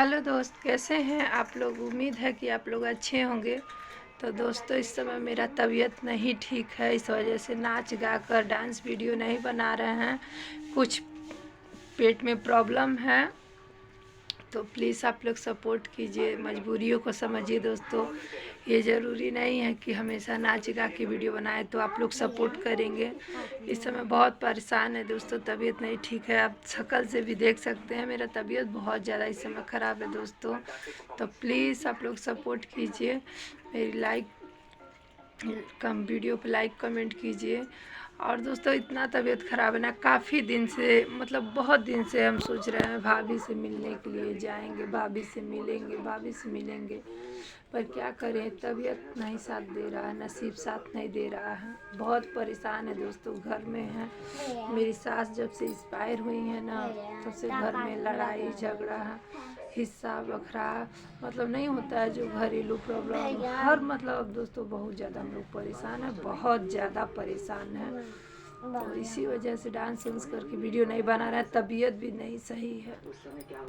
Hello दोस्त, कैसे हैं आप लोग। उम्मीद है कि आप लोग अच्छे होंगे। तो दोस्तों, इस समय मेरा तबीयत नहीं ठीक है, इस वजह से नाच गा कर डांस वीडियो नहीं बना रहे हैं। कुछ पेट में प्रॉब्लम है, तो प्लीज़ आप लोग सपोर्ट कीजिए, मजबूरियों को समझिए दोस्तों। ये ज़रूरी नहीं है कि हमेशा नाच गा के वीडियो बनाए, तो आप लोग सपोर्ट करेंगे। इस समय बहुत परेशान है दोस्तों, तबीयत नहीं ठीक है। आप शक्ल से भी देख सकते हैं मेरा तबीयत बहुत ज़्यादा इस समय ख़राब है दोस्तों। तो प्लीज़ आप लोग सपोर्ट कीजिए, मेरी कम वीडियो पे लाइक कमेंट कीजिए। और दोस्तों, इतना तबीयत ख़राब है ना, काफ़ी दिन से, मतलब बहुत दिन से हम सोच रहे हैं भाभी से मिलने के लिए जाएंगे, भाभी से मिलेंगे, भाभी से मिलेंगे। पर क्या करें, तबीयत नहीं साथ दे रहा है, नसीब साथ नहीं दे रहा है। बहुत परेशान है दोस्तों, घर में है। मेरी सास जब से एक्सपायर हुई है ना, तब से घर में लड़ाई झगड़ा है, हिस्सा बखरा, मतलब नहीं होता है जो घरेलू प्रॉब्लम हर, मतलब अब दोस्तों बहुत ज़्यादा हम लोग परेशान हैं, बहुत ज़्यादा परेशान हैं। तो इसी वजह से डांस वांस करके वीडियो नहीं बना रहा है, तबीयत भी नहीं सही है।